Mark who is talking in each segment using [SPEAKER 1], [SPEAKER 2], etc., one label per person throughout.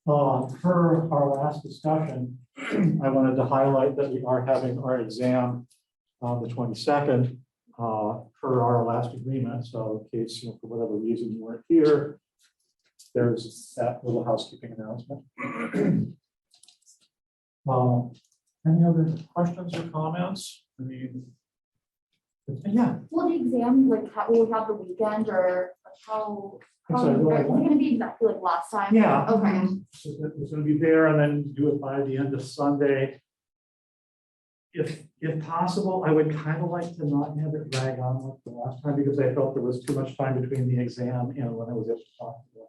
[SPEAKER 1] Per our last discussion, I wanted to highlight that we are having our exam on the 22nd, per our last agreement. So in case, for whatever reason you weren't here, there's that little housekeeping announcement. Any other questions or comments? I mean, yeah.
[SPEAKER 2] Will the exam will we have the weekend or how? Is it going to be exactly like last time?
[SPEAKER 1] Yeah.
[SPEAKER 2] Okay.
[SPEAKER 1] So it's going to be there, and then do it by the end of Sunday. If possible, I would kind of like to not have it drag on like the last time, because I felt there was too much time between the exam and when I was able to talk to the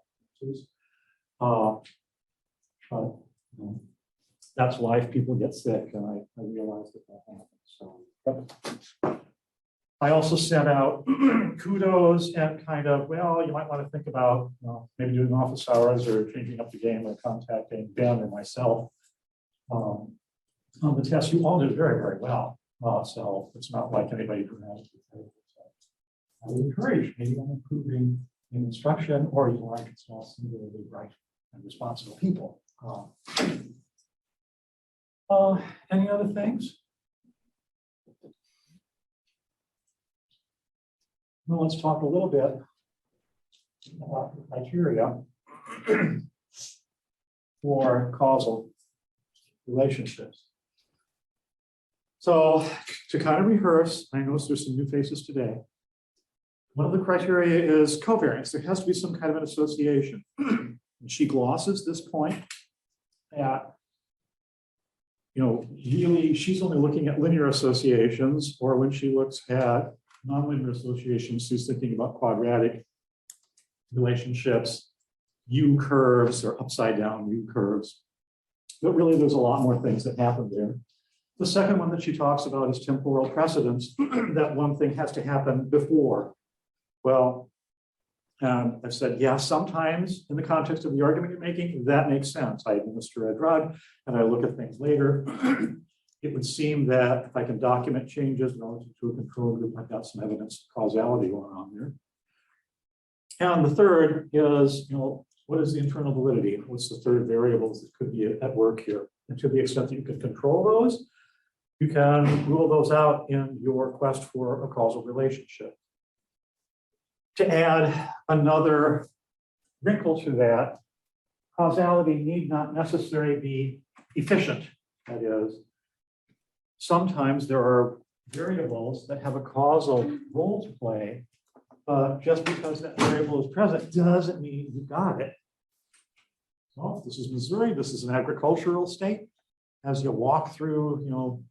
[SPEAKER 1] teachers. But that's life. People get sick, and I realized that happens. So. But I also sent out kudos and kind of, well, you might want to think about maybe doing office hours or changing up the game or contacting Ben or myself. On the test, you all did very, very well. So it's not like anybody dramatically failed. So I would encourage maybe on improving in instruction, or you like it's all singularly bright and responsible people. Any other things? Well, let's talk a little bit about the criteria for causal relationships. So to kind of rehearse, I noticed there's some new faces today. One of the criteria is covariance. There has to be some kind of an association. And she glosses this point that, really she's only looking at linear associations, or when she looks at nonlinear associations, she's thinking about quadratic relationships, U curves or upside down U curves. But really, there's a lot more things that happen there. The second one that she talks about is temporal precedence, that one thing has to happen before. Well, I've said, yeah, sometimes in the context of the argument you're making, that makes sense. I administer a drug and I look at things later. It would seem that if I can document changes relative to a control group, I've got some evidence of causality going on there. And the third is, what is the internal validity? What's the third variables that could be at work here? And to the extent that you can control those, you can rule those out in your quest for a causal relationship. To add another wrinkle to that, causality need not necessarily be efficient. That is, sometimes there are variables that have a causal role to play, but just because that variable is present doesn't mean you got it. Well, this is Missouri. This is an agricultural state. As you walk through,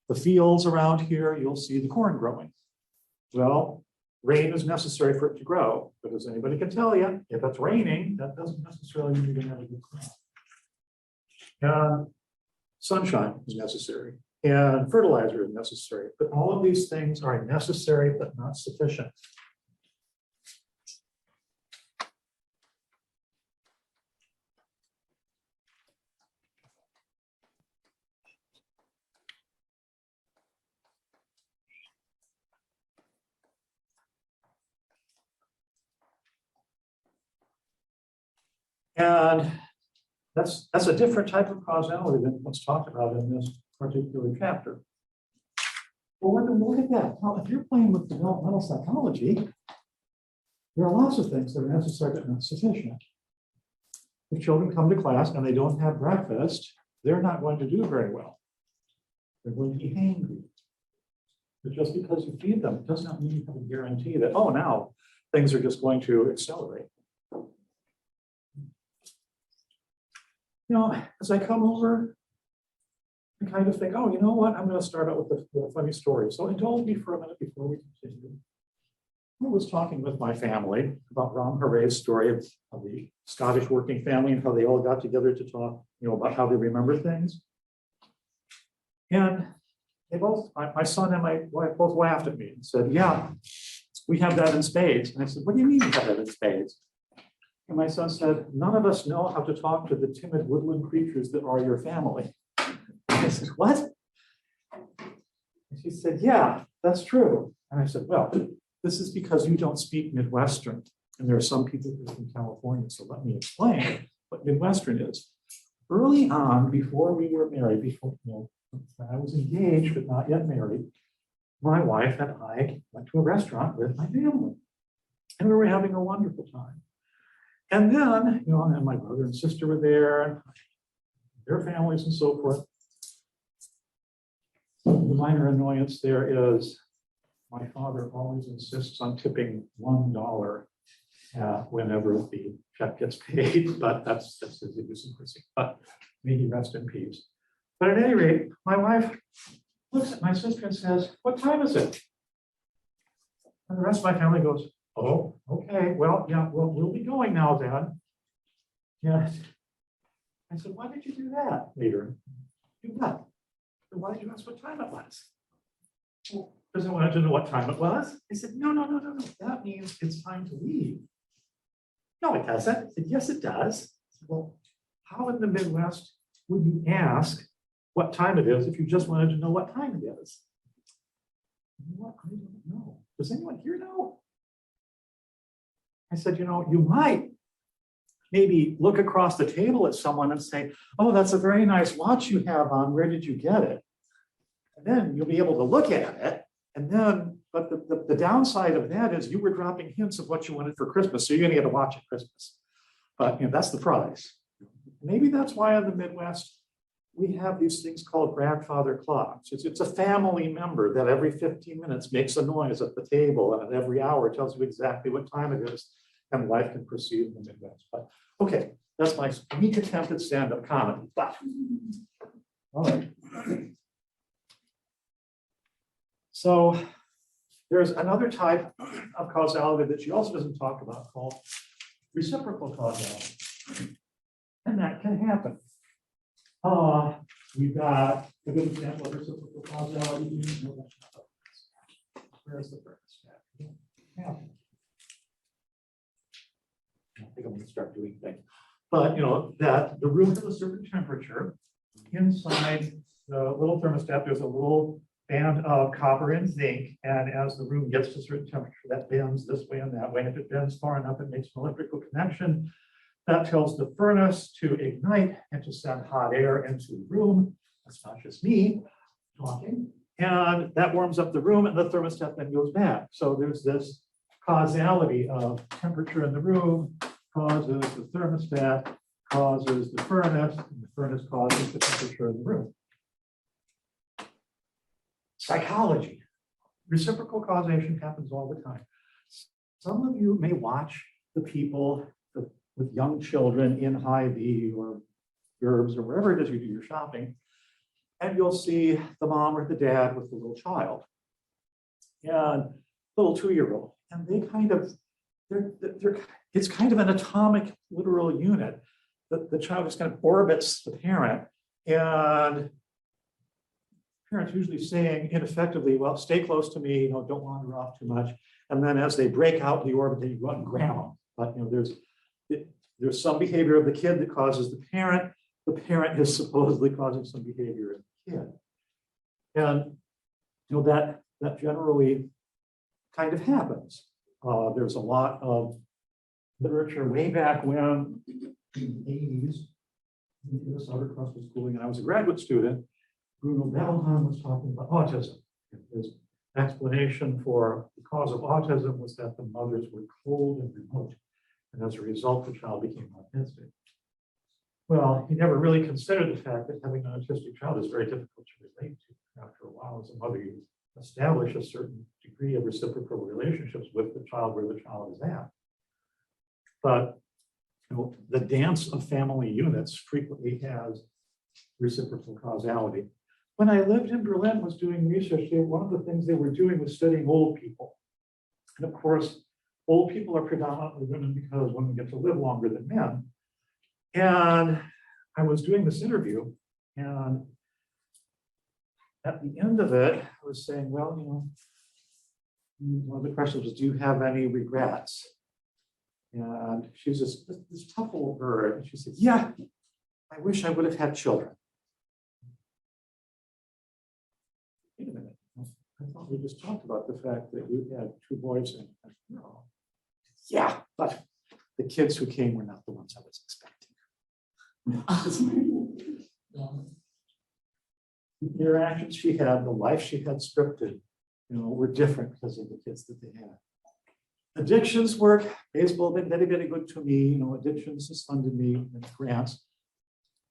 [SPEAKER 1] the fields around here, you'll see the corn growing. Well, rain is necessary for it to grow, but as anybody can tell you, if it's raining, that doesn't necessarily mean you're going to have a good crop. And sunshine is necessary, and fertilizer is necessary, but all of these things are necessary but not sufficient. And that's a different type of causality than what's talked about in this particular chapter. Well, we're going to look at that. Now, if you're playing with developmental psychology, there are lots of things that are necessary but not sufficient. If children come to class and they don't have breakfast, they're not going to do very well. They're going to be hangry. But just because you feed them does not mean you have a guarantee that, oh, now things are just going to accelerate. As I come over, I kind of think, oh, you know what? I'm going to start out with a funny story. So indulge me for a minute before we continue. I was talking with my family about Ram Harave's story of the Scottish working family and how they all got together to talk, about how they remember things. And they both, my son and my wife both laughed at me and said, yeah, we have that in spades. And I said, what do you mean you have that in spades? And my son said, none of us know how to talk to the timid woodland creatures that are your family. I said, what? And she said, yeah, that's true. And I said, well, this is because you don't speak Midwestern. And there are some people who are from California. So let me explain what Midwestern is. early on, before we were married, before, when I was engaged but not yet married, my wife and I went to a restaurant with my family. And we were having a wonderful time. And then, and my brother and sister were there, and their families and so forth. The minor annoyance there is my father always insists on tipping $1 whenever the check gets paid, but that's his idiosyncrasy. But may he rest in peace. But at any rate, my wife looks at my sister and says, "What time is it?" And the rest of my family goes, "Oh, okay, well, yeah, we'll be going now, Dad." Yeah. I said, "Why did you do that later?" "Do what?" "Why did you ask what time it was?" "Well, because I wanted to know what time it was." I said, No. That means it's time to leave." "No, it doesn't." I said, "Yes, it does." I said, "Well, how in the Midwest would you ask what time it is if you just wanted to know what time it is?" "You know what? I don't know. Does anyone here know?" I said, "You might maybe look across the table at someone and say, 'Oh, that's a very nice watch you have on. Where did you get it?' And then you'll be able to look at it. And then, but the downside of that is you were dropping hints of what you wanted for Christmas. So you're going to get a watch at Christmas. But that's the price. Maybe that's why in the Midwest, we have these things called grandfather clocks. It's a family member that every 15 minutes makes a noise at the table, and every hour tells you exactly what time it is, and life can proceed in the Midwest. But okay, that's my weak attempt at stand-up comedy. But all right. So there's another type of causality that she also doesn't talk about called reciprocal causality. And that can happen. We've got a good example of reciprocal causality. Where's the first step? Yeah. I think I'm going to start doing things. But that the room has a certain temperature. Inside the little thermostat, there's a little band of copper and zinc. And as the room gets to a certain temperature, that bends this way and that way. And if it bends far enough, it makes an electrical connection. That tells the furnace to ignite and to send hot air into the room. That's not just me talking. And that warms up the room, and the thermostat then goes back. So there's this causality of temperature in the room causes the thermostat, causes the furnace, and the furnace causes the temperature in the room. Psychology. Reciprocal causation happens all the time. Some of you may watch the people with young children in Hy-Vee or Gerbs or wherever it is you do your shopping, and you'll see the mom or the dad with the little child and little 2-year-old, and they it's kind of an atomic literal unit. The child just kind of orbits the parent, and parents usually saying ineffectively, "Well, stay close to me, don't wander off too much." And then as they break out the orbit, they go out and grab them. But there's some behavior of the kid that causes the parent. The parent is supposedly causing some behavior in the kid. And that generally kind of happens. There's a lot of literature way back when, in the 80s, in this outer crustal schooling, and I was a graduate student. Bruno Bellham was talking about autism. His explanation for the cause of autism was that the mothers were cold and remote, and as a result, the child became autistic. Well, he never really considered the fact that having an autistic child is very difficult to relate to. After a while, as a mother, you establish a certain degree of reciprocal relationships with the child where the child is at. But the dance of family units frequently has reciprocal causality. When I lived in Berlin, was doing research, one of the things they were doing was studying old people. And of course, old people are predominantly women because women get to live longer than men. And I was doing this interview, and at the end of it, I was saying, well, one of the questions was, do you have any regrets? And she was this tough old bird. And she said, yeah, I wish I would have had children. Wait a minute. I thought we just talked about the fact that you had 2 boys and a girl. Yeah, but the kids who came were not the ones I was expecting. The interactions she had, the life she had scripted, were different because of the kids that they had. Addictions work. Baseball been very, very good to me. Addictions has funded me in grants.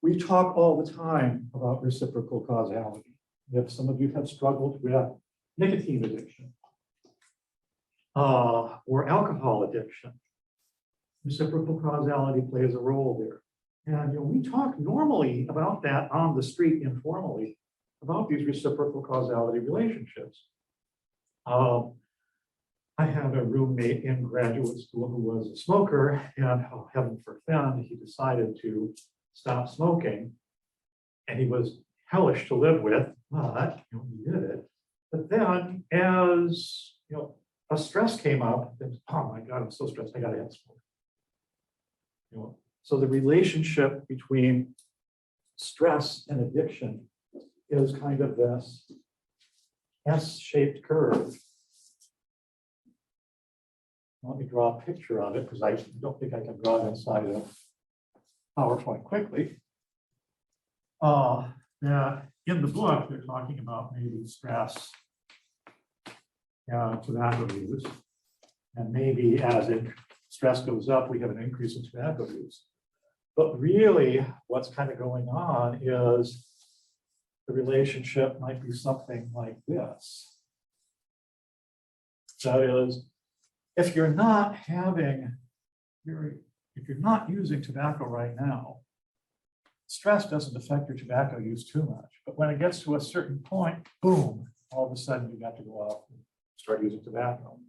[SPEAKER 1] We talk all the time about reciprocal causality. If some of you have struggled with nicotine addiction or alcohol addiction, reciprocal causality plays a role there. And we talk normally about that on the street informally about these reciprocal causality relationships. I had a roommate in graduate school who was a smoker, and oh, heaven forfend, he decided to stop smoking, and he was hellish to live with, but he did it. But then, as a stress came up, and, oh my God, I'm so stressed, I gotta have smoke. So the relationship between stress and addiction is kind of this S-shaped curve. Let me draw a picture of it because I don't think I can draw it inside of PowerPoint quickly. Now, in the book, they're talking about maybe stress and tobacco use. And maybe as stress goes up, we have an increase in tobacco use. But really, what's kind of going on is the relationship might be something like this. That is, if you're not using tobacco right now, stress doesn't affect your tobacco use too much. But when it gets to a certain point, boom, all of a sudden you got to go out and start using tobacco.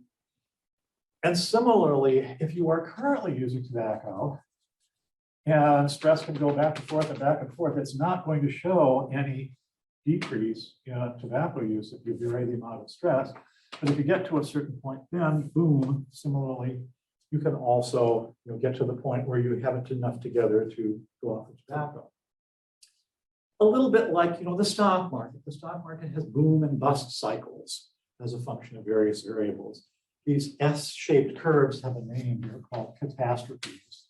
[SPEAKER 1] And similarly, if you are currently using tobacco and stress can go back and forth, it's not going to show any decrease in tobacco use if you vary the amount of stress. But if you get to a certain point, then boom, similarly, you can also get to the point where you haven't enough together to go off of tobacco. A little bit like the stock market. The stock market has boom and bust cycles as a function of various variables. These S-shaped curves have a name. They're called catastrophes.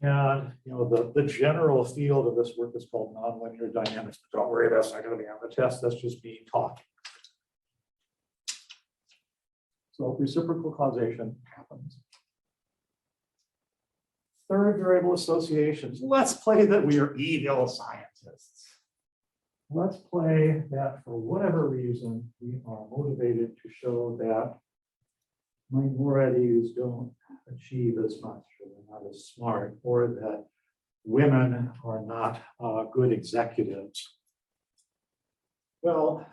[SPEAKER 1] And the general field of this work is called nonlinear dynamics. But don't worry, that's not going to be on the test. That's just me talking. So reciprocal causation happens. Third variable associations. Let's play that we are evil scientists. Let's play that for whatever reason, we are motivated to show that minorities don't achieve as much, or they're not as smart, or that women are not good executives. Well,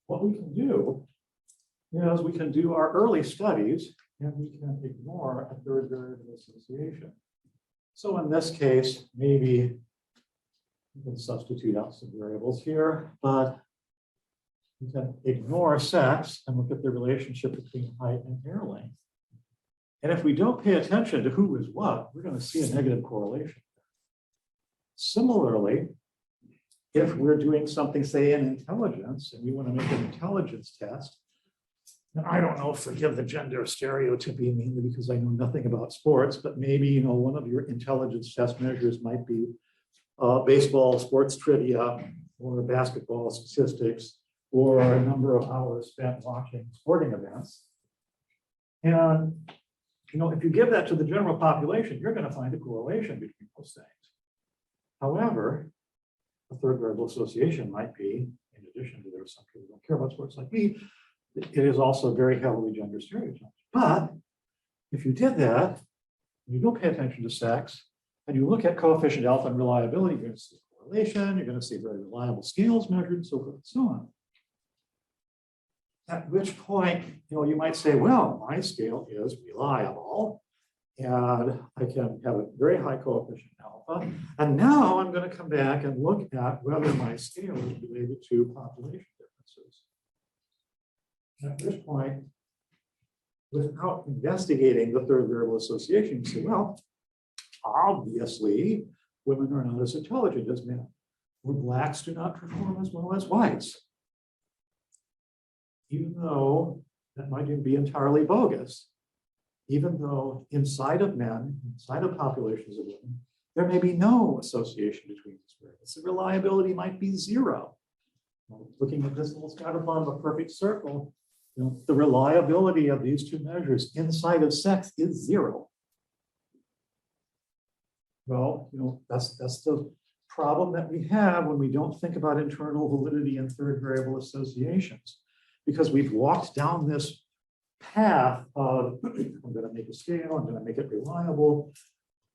[SPEAKER 1] what we can do is we can do our early studies and we can ignore a third variable association. So in this case, maybe we can substitute out some variables here, but we can ignore sex and look at the relationship between height and hair length. And if we don't pay attention to who is what, we're going to see a negative correlation. Similarly, if we're doing something, say, in intelligence, and we want to make an intelligence test, and I don't know, forgive the gender stereotyping mainly because I know nothing about sports, but maybe one of your intelligence test measures might be baseball sports trivia or basketball statistics or a number of hours spent watching sporting events. And if you give that to the general population, you're going to find a correlation between those things. However, a third variable association might be, in addition to there's some people who don't care about sports like me, it is also very heavily gender stereotyped. But if you did that, you don't pay attention to sex, and you look at coefficient alpha and reliability, you're going to see correlation, you're going to see very reliable scales measured, and so forth and so on. At which point, you might say, well, my scale is reliable, and I can have a very high coefficient alpha. And now I'm going to come back and look at whether my scale is related to population differences. At which point, without investigating the third variable association, you say, well, obviously, women are not as intelligent as men, or blacks do not perform as well as whites. Even though that might even be entirely bogus, even though inside of men, inside of populations of women, there may be no association between these variables. The reliability might be 0. Well, looking at this little scatterplot of a perfect circle, the reliability of these two measures inside of sex is 0. Well, that's the problem that we have when we don't think about internal validity and third variable associations, because we've walked down this path of I'm going to make a scale, I'm going to make it reliable,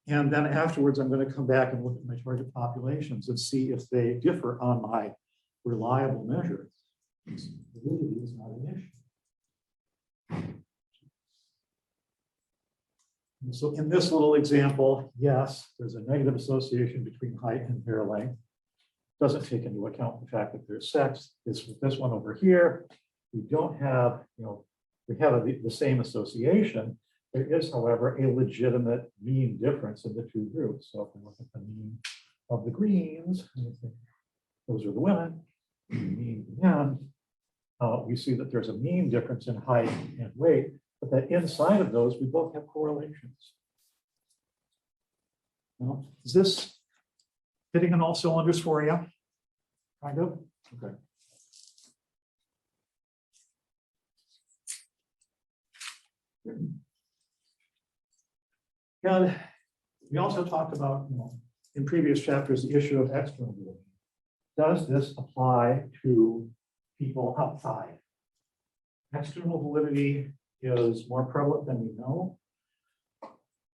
[SPEAKER 1] and then afterwards I'm going to come back and look at my target populations and see if they differ on my reliable measure. Validity is not an issue. And so in this little example, yes, there's a negative association between height and hair length. Doesn't take into account the fact that there's sex. This one over here, we don't have, we have the same association. There is, however, a legitimate mean difference in the two groups. So if we look at the mean of the greens, those are the women, mean men, we see that there's a mean difference in height and weight, but that inside of those, we both have correlations. Now, is this hitting on all cylinders for you? Kind of? Okay. And we also talked about, in previous chapters, the issue of external validity. Does this apply to people outside? External validity is more prevalent than we know.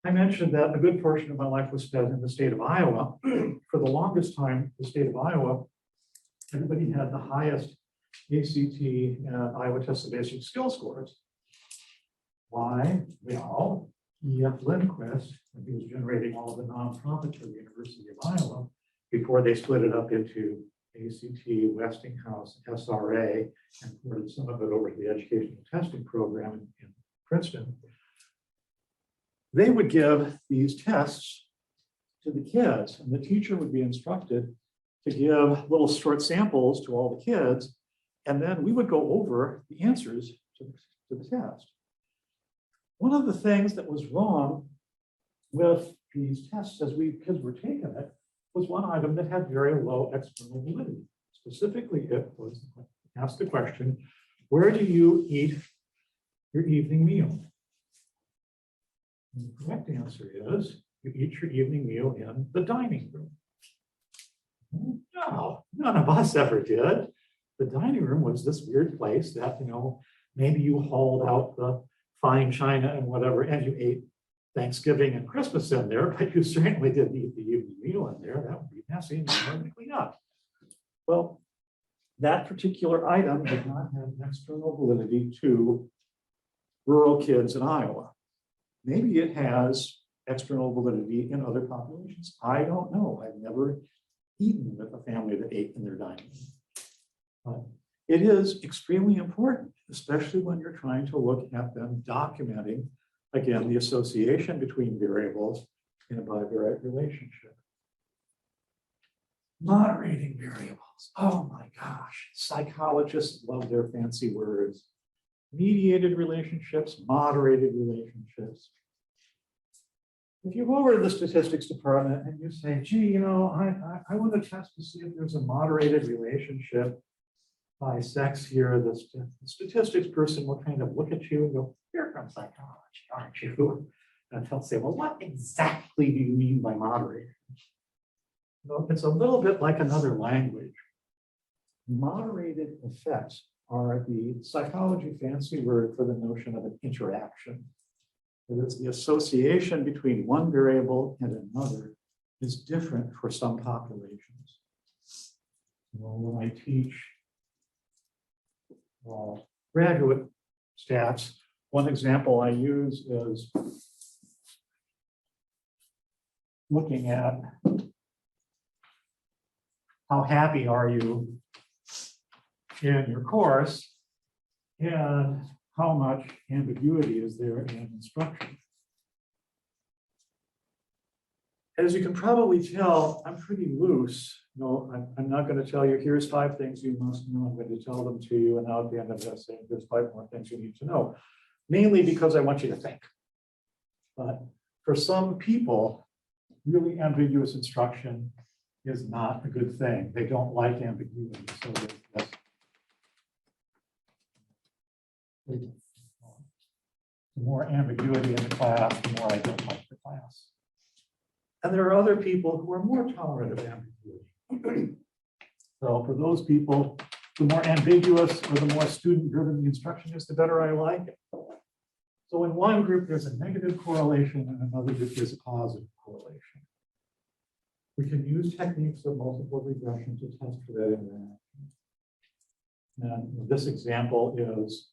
[SPEAKER 1] I mentioned that a good portion of my life was spent in the state of Iowa. For the longest time, the state of Iowa, everybody had the highest ACT and Iowa Test of Basic Skill scores. Why? Well, E.F. Lindquist, when he was generating all of the nonprofits for the University of Iowa, before they split it up into ACT, Westinghouse, SRA, and ported some of it over to the educational testing program in Princeton, they would give these tests to the kids, and the teacher would be instructed to give little short samples to all the kids, and then we would go over the answers to the test. One of the things that was wrong with these tests as kids were taking it was one item that had very low external validity. Specifically, it was asked the question, where do you eat your evening meal? And the correct answer is, you eat your evening meal in the dining room. No, none of us ever did. The dining room was this weird place that, maybe you hauled out the fine china and whatever, and you ate Thanksgiving and Christmas in there, but you certainly didn't eat the evening meal in there. That would be messy and hard to clean up. Well, that particular item did not have external validity to rural kids in Iowa. Maybe it has external validity in other populations. I don't know. I've never eaten with a family that ate in their dining room. It is extremely important, especially when you're trying to look at them documenting, again, the association between variables in a bivariate relationship. Moderating variables. Oh my gosh, psychologists love their fancy words. Mediated relationships, moderated relationships. If you go over to the statistics department and you say, gee, I want to test to see if there's a moderated relationship by sex here, the statistics person will kind of look at you and go, you're from psychology, aren't you? And they'll say, well, what exactly do you mean by moderated? Well, it's a little bit like another language. Moderated effects are the psychology fancy word for the notion of an interaction. That it's the association between one variable and another is different for some populations. When I teach graduate stats, one example I use is looking at how happy are you in your course and how much ambiguity is there in instruction. As you can probably tell, I'm pretty loose. I'm not going to tell you, here's 5 things you must know. I'm going to tell them to you, and now at the end of this, saying, there's 5 more things you need to know. Mainly because I want you to think. But for some people, really ambiguous instruction is not a good thing. They don't like ambiguity. So that's, the more ambiguity in the class, the more I don't like the class. And there are other people who are more tolerant of ambiguity. So for those people, the more ambiguous or the more student-driven the instruction is, the better I like it. So in one group, there's a negative correlation, and in another group, there's a positive correlation. We can use techniques of multiple regression to test for that interaction. And this example is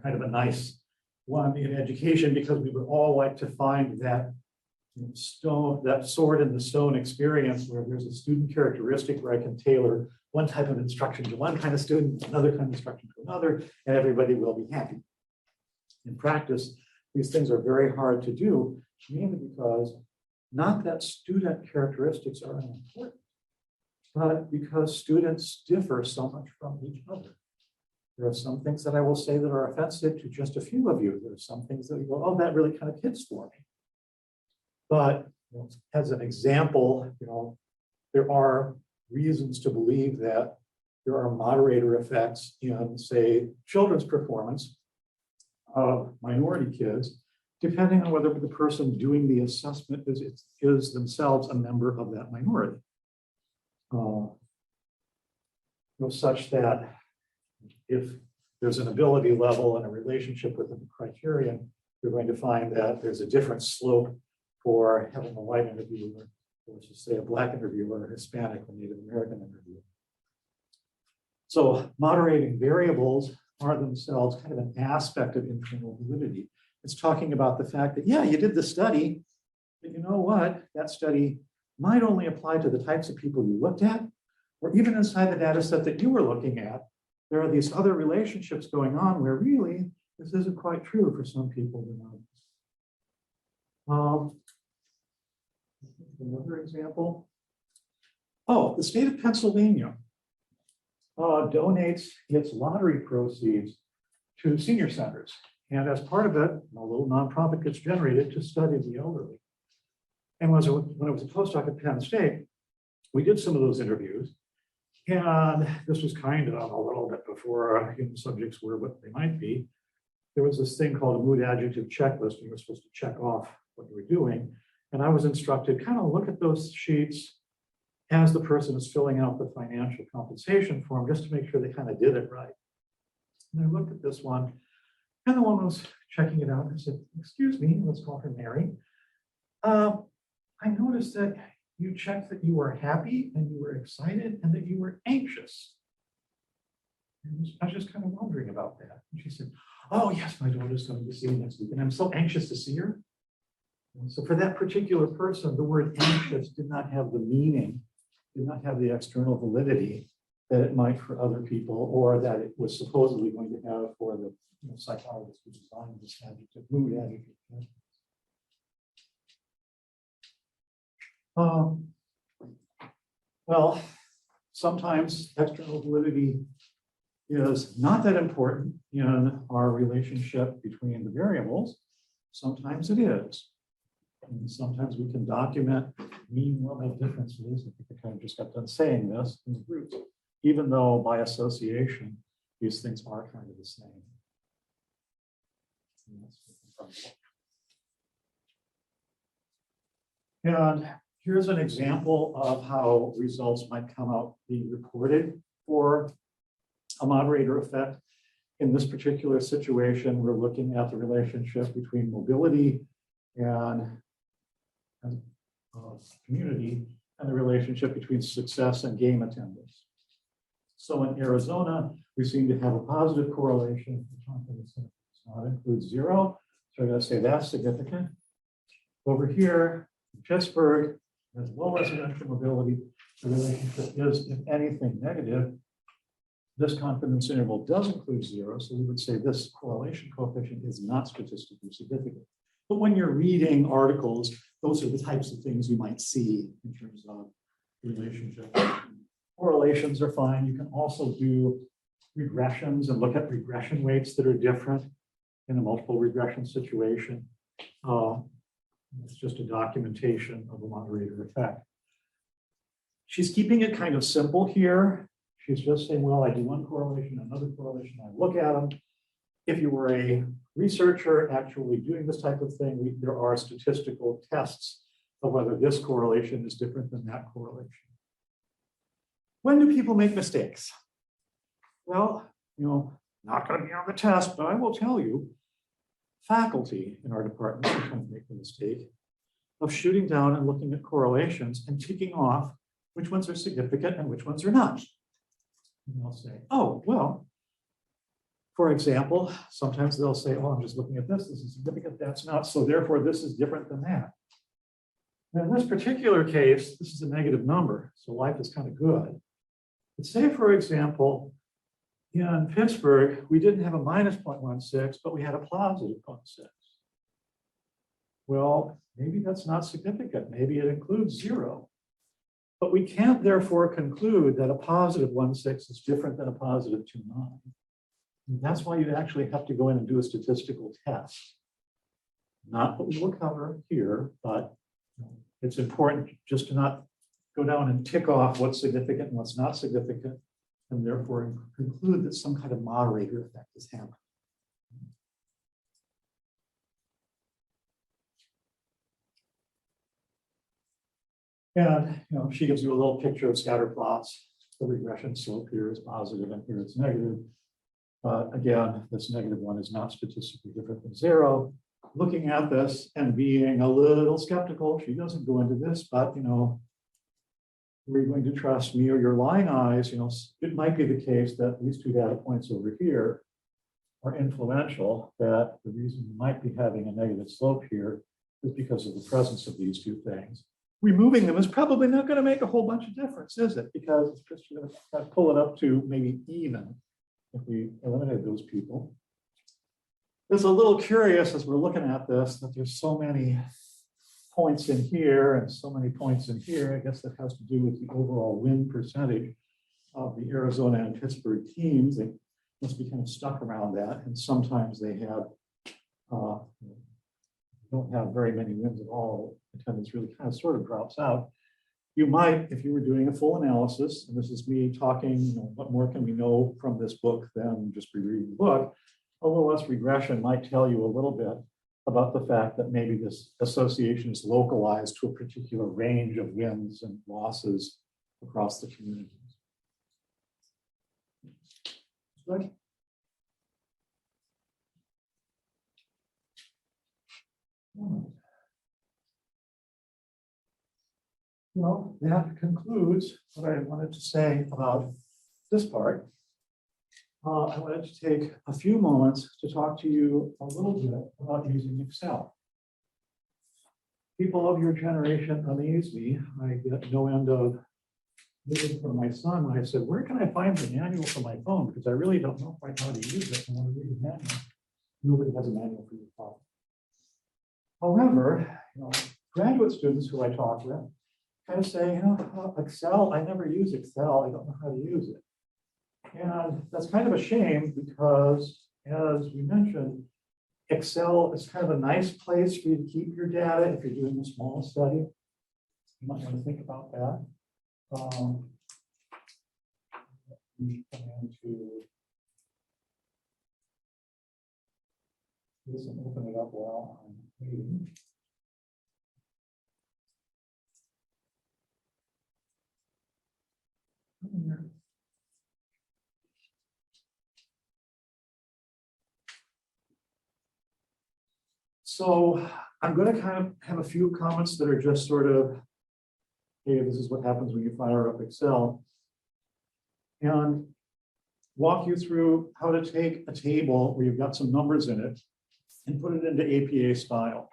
[SPEAKER 1] kind of a nice one in education, because we would all like to find that that sword in the stone experience where there's a student characteristic where I can tailor one type of instruction to one kind of student, another kind of instruction to another, and everybody will be happy. In practice, these things are very hard to do, mainly because not that student characteristics are unimportant, but because students differ so much from each other. There are some things that I will say that are offensive to just a few of you. There are some things that you go, oh, that really kind of hits for me. But as an example, there are reasons to believe that there are moderator effects in, say, children's performance of minority kids, depending on whether the person doing the assessment is themselves a member of that minority. Such that if there's an ability level and a relationship within the criterion, you're going to find that there's a different slope for having a white interviewer versus, say, a Black interviewer, a Hispanic or Native American interviewer. So moderating variables are themselves kind of an aspect of internal validity. It's talking about the fact that, yeah, you did the study, but you know what? That study might only apply to the types of people you looked at, or even inside the data set that you were looking at, there are these other relationships going on where really this isn't quite true for some people than others. Another example. Oh, the state of Pennsylvania donates its lottery proceeds to senior centers. And as part of it, a little nonprofit gets generated to study the elderly. And when I was a postdoc at Penn State, we did some of those interviews. And this was kind of a little bit before human subjects were what they might be. There was this thing called a mood adjective checklist. You were supposed to check off what you were doing. And I was instructed, kind of look at those sheets as the person is filling out the financial compensation form, just to make sure they kind of did it right. And I looked at this one, and the one was checking it out and said, excuse me, let's call her Mary. I noticed that you checked that you were happy and you were excited and that you were anxious. And I was just kind of wondering about that. And she said, oh yes, my daughter's going to see you next week and I'm so anxious to see her. And so for that particular person, the word anxious did not have the meaning, did not have the external validity that it might for other people, or that it was supposedly going to have for the psychologist who designed this adjective, mood adjective. Well, sometimes external validity is not that important in our relationship between the variables. Sometimes it is. And sometimes we can document mean normal differences. I think I kind of just got done saying this in the groups, even though by association, these things are kind of the same. And here's an example of how results might come out being reported for a moderator effect. In this particular situation, we're looking at the relationship between mobility and community, and the relationship between success and game attendance. So in Arizona, we seem to have a positive correlation. The confidence interval does not include 0. So I'm going to say that's significant. Over here, in Pittsburgh, as low residential mobility, the relationship is, if anything, negative. This confidence interval does include 0. So we would say this correlation coefficient is not statistically significant. But when you're reading articles, those are the types of things you might see in terms of relationship. Correlations are fine. You can also do regressions and look at regression weights that are different in a multiple regression situation. It's just a documentation of the moderator effect. She's keeping it kind of simple here. She's just saying, well, I do one correlation, another correlation, I look at them. If you were a researcher actually doing this type of thing, there are statistical tests of whether this correlation is different than that correlation. When do people make mistakes? Well, not going to be on the test, but I will tell you, faculty in our department sometimes make the mistake of shooting down and looking at correlations and ticking off which ones are significant and which ones are not. And they'll say, oh, well, for example, sometimes they'll say, oh, I'm just looking at this is significant, that's not, so therefore this is different than that. And in this particular case, this is a negative number, so life is kind of good. But say, for example, in Pittsburgh, we didn't have a minus 0.16, but we had a positive 0.6. Well, maybe that's not significant. Maybe it includes 0. But we can't therefore conclude that a positive 1.6 is different than a positive 2.9. And that's why you actually have to go in and do a statistical test. Not what we will cover here, but it's important just to not go down and tick off what's significant and what's not significant, and therefore conclude that some kind of moderator effect is happening. And she gives you a little picture of scatter plots. The regression slope here is positive and here it's negative. But again, this negative one is not statistically different than 0. Looking at this and being a little skeptical, she doesn't go into this, but were you going to trust me or your lying eyes? It might be the case that these two data points over here are influential, that the reason you might be having a negative slope here is because of the presence of these two things. Removing them is probably not going to make a whole bunch of difference, is it? Because it's just going to pull it up to maybe even if we eliminate those people. It's a little curious as we're looking at this that there's so many points in here and so many points in here. I guess that has to do with the overall win percentage of the Arizona and Pittsburgh teams. They must be kind of stuck around that. And sometimes they have don't have very many wins at all. Attendance really kind of sort of drops out. You might, if you were doing a full analysis, and this is me talking, what more can we know from this book than just rereading the book? A OS regression might tell you a little bit about the fact that maybe this association is localized to a particular range of wins and losses across the communities. Good. Well, that concludes what I wanted to say about this part. I wanted to take a few moments to talk to you a little bit about using Excel. People of your generation amaze me. I get no end of living from my son when I said, where can I find the manual for my phone? Because I really don't know quite how to use it. I want to read the manual. Nobody has a manual for your phone. However, graduate students who I talk with kind of say, Excel, I never use Excel. I don't know how to use it. And that's kind of a shame because, as we mentioned, Excel is kind of a nice place for you to keep your data if you're doing a small study. You might want to think about that. We come into this and open it up while I'm waiting. So I'm going to kind of have a few comments that are just sort of, hey, this is what happens when you fire up Excel, and walk you through how to take a table where you've got some numbers in it and put it into APA style.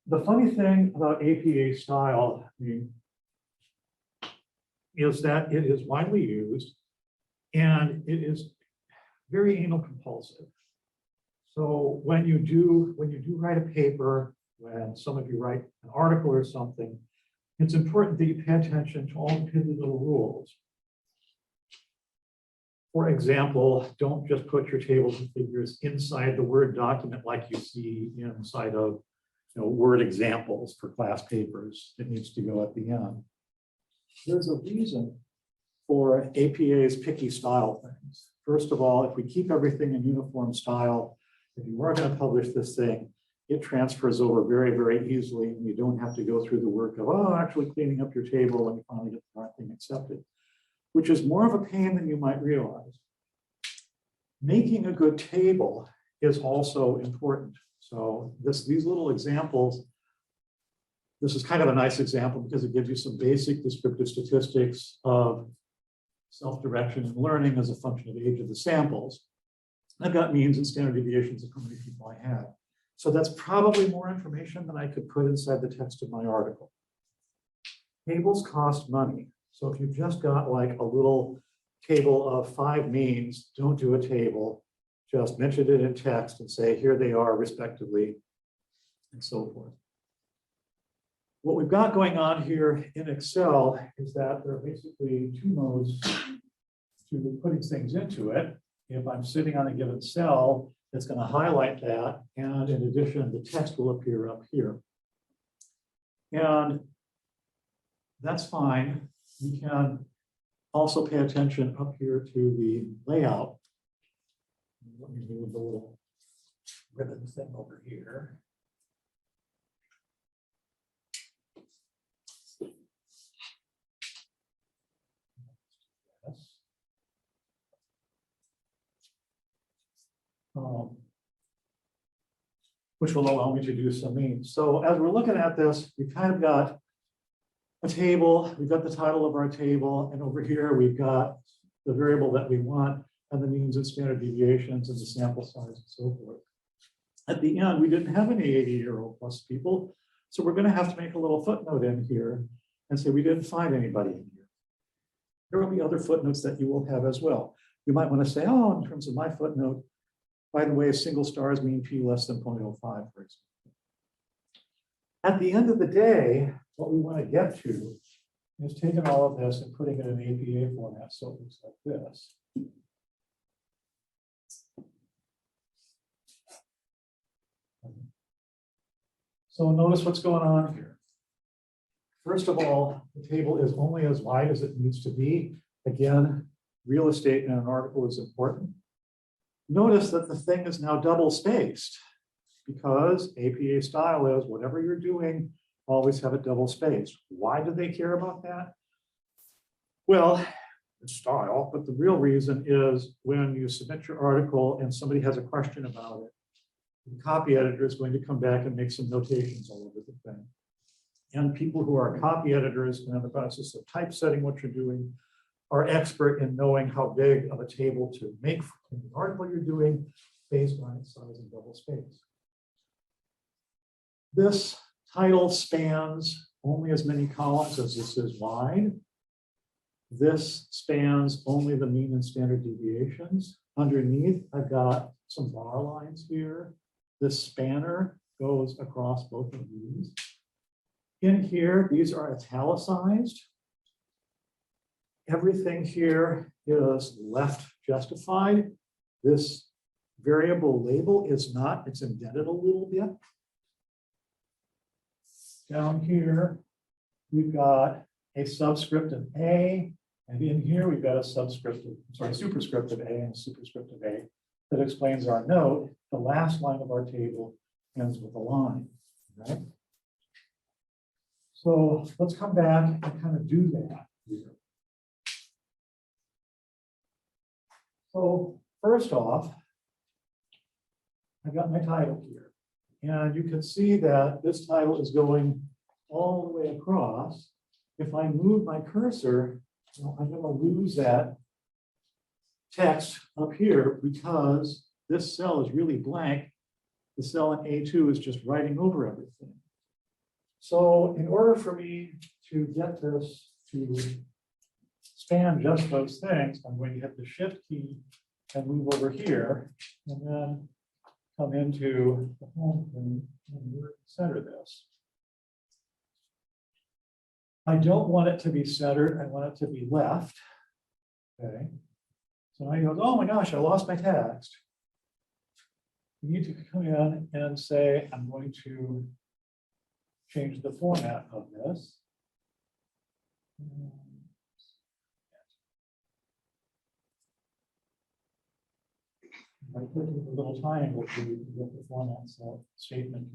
[SPEAKER 1] The funny thing about APA style is that it is widely used and it is very anal compulsive. So when you do write a paper, when some of you write an article or something, it's important that you pay attention to all the piddly little rules. For example, don't just put your tables and figures inside the Word document like you see inside of word examples for class papers. It needs to go at the end. There's a reason for APA's picky style things. First of all, if we keep everything in uniform style, if you are going to publish this thing, it transfers over very, very easily, and you don't have to go through the work of, actually cleaning up your table when you finally get the right thing accepted, which is more of a pain than you might realize. Making a good table is also important. So these little examples, this is kind of a nice example because it gives you some basic descriptive statistics of self-direction and learning as a function of age of the samples. I've got means and standard deviations of how many people I had. So that's probably more information than I could put inside the text of my article. Tables cost money. So if you've just got like a little table of 5 means, don't do a table. Just mention it in text and say, here they are respectively, and so forth. What we've got going on here in Excel is that there are basically 2 modes to putting things into it. If I'm sitting on a given cell, it's going to highlight that. And in addition, the text will appear up here. And that's fine. You can also pay attention up here to the layout. Let me move the little ribbon thing over here. Yes. Which will allow me to do some means. So as we're looking at this, we've kind of got a table, we've got the title of our table, and over here we've got the variable that we want, and the means and standard deviations and the sample size and so forth. At the end, we didn't have any 80-year-old plus people, so we're going to have to make a little footnote in here and say we didn't find anybody in here. There will be other footnotes that you will have as well. You might want to say, in terms of my footnote, by the way, single stars mean p less than 0.05, for example. At the end of the day, what we want to get to is taking all of this and putting it in APA format so it looks like this. So notice what's going on here. First of all, the table is only as wide as it needs to be. Again, real estate in an article is important. Notice that the thing is now double spaced because APA style is whatever you're doing, always have it double spaced. Why do they care about that? Well, it's style, but the real reason is when you submit your article and somebody has a question about it, the copy editor is going to come back and make some notations all over the thing. And people who are copy editors and in the process of typesetting what you're doing are expert in knowing how big of a table to make in the article you're doing based on its size and double space. This title spans only as many columns as this is wide. This spans only the mean and standard deviations. Underneath, I've got some bar lines here. This spanner goes across both of these. In here, these are italicized. Everything here is left justified. This variable label is not, it's indented a little bit. Down here, we've got a subscript of A, and in here we've got a superscript of A and a superscript of A that explains our note. The last line of our table ends with a line, right? So let's come back and kind of do that here. So first off, I've got my title here. And you can see that this title is going all the way across. If I move my cursor, I'm going to lose that text up here because this cell is really blank. The cell in A2 is just writing over everything. So in order for me to get this to span just those things, I'm going to hit the Shift key and move over here, and then come into the home and center this. I don't want it to be centered. I want it to be left. Okay. So now you go, oh my gosh, I lost my text. You need to come in and say, I'm going to change the format of this. By clicking the little triangle to get the format statement.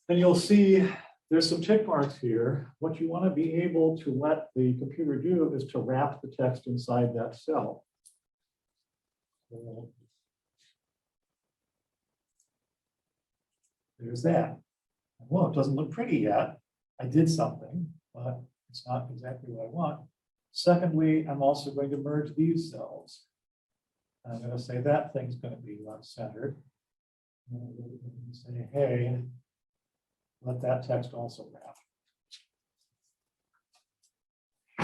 [SPEAKER 1] And you'll see there's some tick marks here. What you want to be able to let the computer do is to wrap the text inside that cell. There's that. Well, it doesn't look pretty yet. I did something, but it's not exactly what I want. Secondly, I'm also going to merge these cells. I'm going to say that thing's going to be left-centered. I'm going to say, hey, let that text also wrap.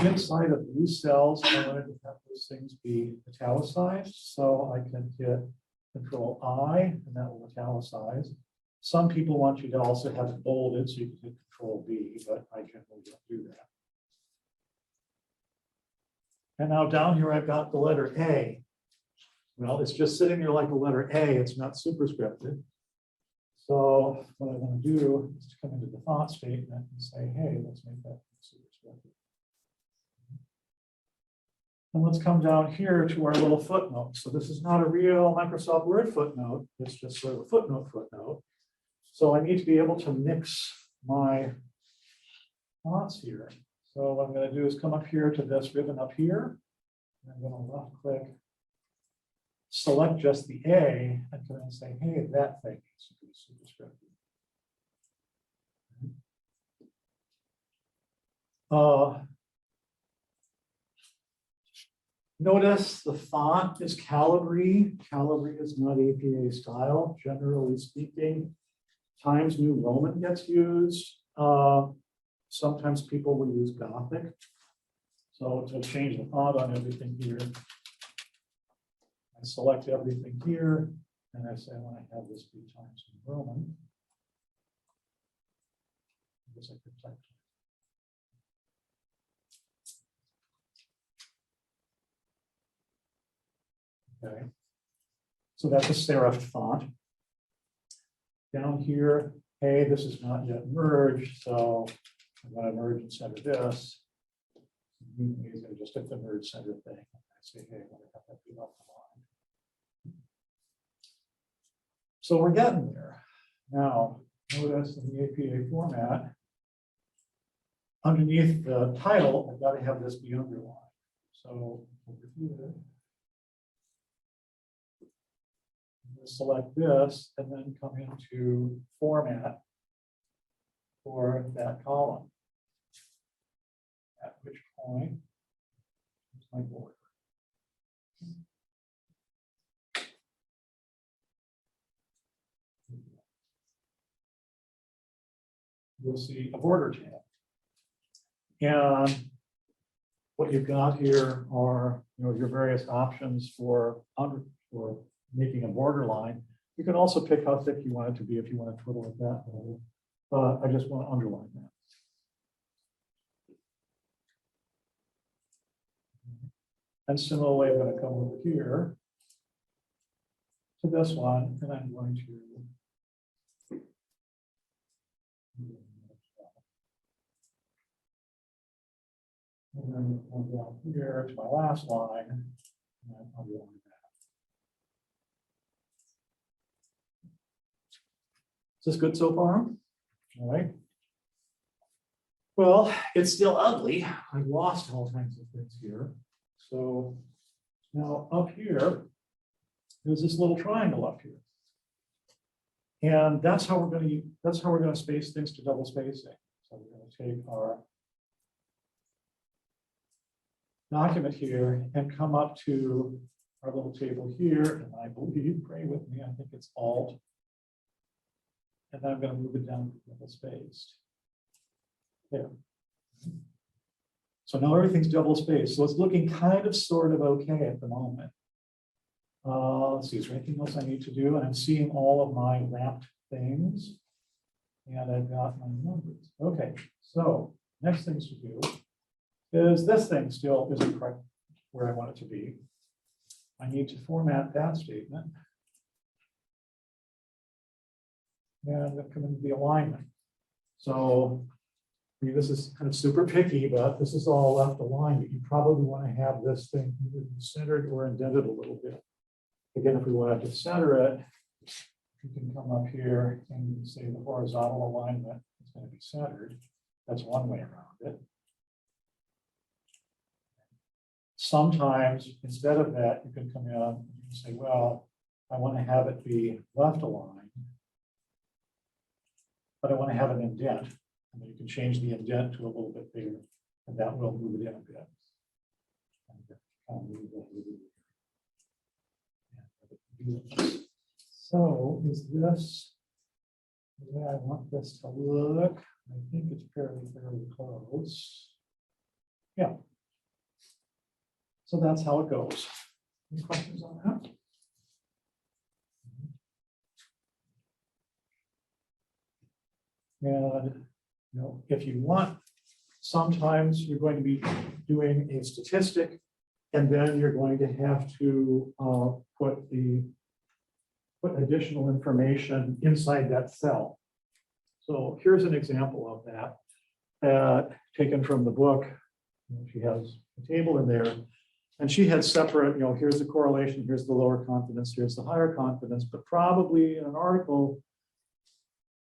[SPEAKER 1] Inside of these cells, I wanted to have those things be italicized, so I can hit Control I, and that will italicize. Some people want you to also have it bolded, so you can hit Control V, but I generally don't do that. And now down here, I've got the letter A. Well, it's just sitting there like a letter A, it's not superscripted. So what I want to do is to come into the font statement and say, hey, let's make that superscripted. And let's come down here to our little footnote. So this is not a real Microsoft Word footnote, it's just sort of a footnote. So I need to be able to mix my fonts here. So what I'm going to do is come up here to this ribbon up here. And I'm going to left click, select just the A, and come in and say, hey, that thing needs to be superscripted. Notice the font is Calibri. Calibri is not APA style, generally speaking. Times New Roman gets used. Sometimes people will use Gothic. So to change the font on everything here, I select everything here, and I say I want to have this be Times New Roman. I guess I could type. Okay, so that's a serif font. Down here, hey, this is not yet merged, so I'm going to merge and center this. I just hit the merge center thing. I say, hey, I want to have that be off the line. So we're getting there. Now, notice in the APA format, underneath the title, I've got to have this be underlined. So over here, select this and then come into format for that column. At which point, here's my border. You'll see a border tab. And what you've got here are your various options for making a border line. You can also pick how thick you want it to be if you want to twiddle it that way. But I just want to underline that. And similarly, I'm going to come over here to this one, and I'm going to and then come down here to my last line, and underline that. Is this good so far? All right. Well, it's still ugly. I've lost all kinds of things here. So now up here, there's this little triangle up here. And that's how we're going to space things to double spacing. So we're going to take our document here and come up to our little table here. And I believe, pray with me, I think it's Alt. And then I'm going to move it down to double spaced. There. So now everything's double spaced. So it's looking kind of sort of okay at the moment. Let's see, is there anything else I need to do? And I'm seeing all of my wrapped things. And I've got my numbers. Okay, so next things to do is this thing still isn't correct where I want it to be. I need to format that statement. And I'm come into the alignment. So, I mean, this is kind of super picky, but this is all left aligned, but you probably want to have this thing either be centered or indented a little bit. Again, if we wanted to center it, you can come up here and you can say the horizontal alignment is going to be centered. That's one way around it. Sometimes, instead of that, you can come in and you can say, well, I want to have it be left aligned, but I want to have an indent. And then you can change the indent to a little bit bigger, and that will move it in a bit. So is this the way I want this to look? I think it's fairly close. Yeah. So that's how it goes. Any questions on that? And if you want, sometimes you're going to be doing a statistic, and then you're going to have to put additional information inside that cell. So here's an example of that, taken from the book. She has a table in there, and she had separate, here's the correlation, here's the lower confidence, here's the higher confidence, but probably in an article,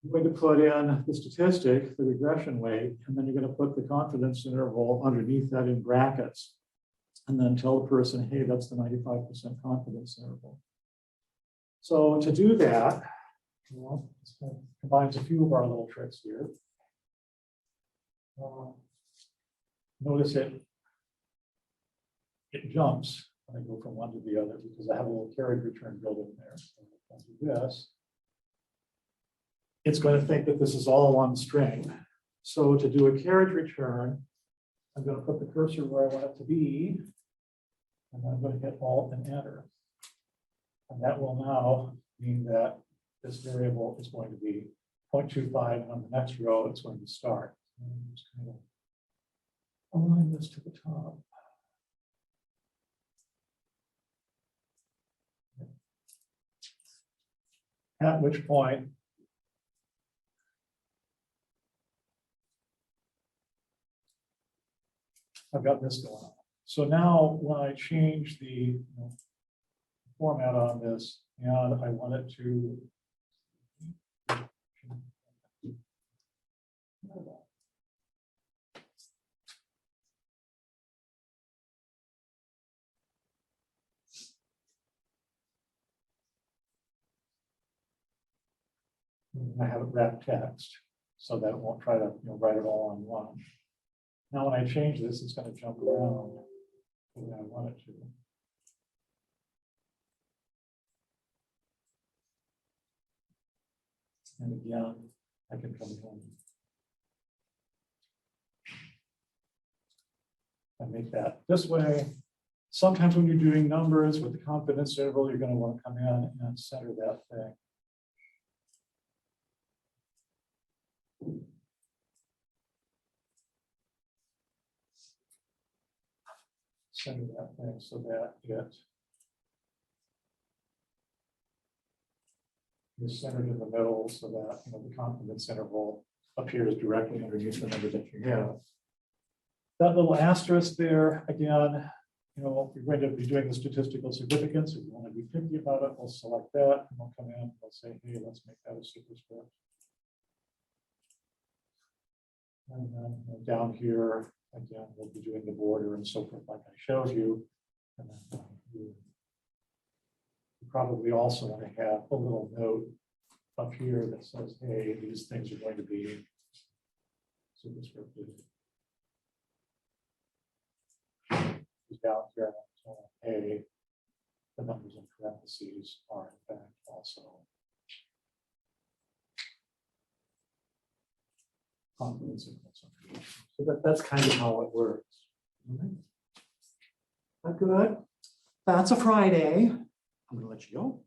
[SPEAKER 1] you're going to put in the statistic, the regression weight, and then you're going to put the confidence interval underneath that in brackets, and then tell the person, hey, that's the 95% confidence interval. So to do that, this kind of combines a few of our little tricks here. Notice it jumps when I go from one to the other because I have a little carriage return built in there. So if I do this, it's going to think that this is all one string. So to do a carriage return, I'm going to put the cursor where I want it to be, and I'm going to hit Alt and Enter. And that will now mean that this variable is going to be 0.25, and on the next row, it's going to start. And just kind of align this to the top. At which point, I've got this going on. So now when I change the format on this, and I want it to I have it wrap text so that it won't try to write it all on one. Now when I change this, it's going to jump around the way I want it to. And again, I can come in and make that this way. Sometimes when you're doing numbers with the confidence interval, you're going to want to come in and center that thing. Center that thing so that it is centered in the middle so that the confidence interval appears directly underneath the number that you have. That little asterisk there, again, we're going to be doing the statistical significance. If you want to be picky about it, we'll select that and we'll come in and we'll say, hey, let's make that a superscript. And then down here, again, we'll be doing the border and so forth, like I showed you. And then you probably also want to have a little note up here that says, hey, these things are going to be superscripted. Down here, hey, the numbers in parentheses are in fact also confidence intervals. So that's kind of how it works. All right. That good? That's a Friday. I'm going to let you go.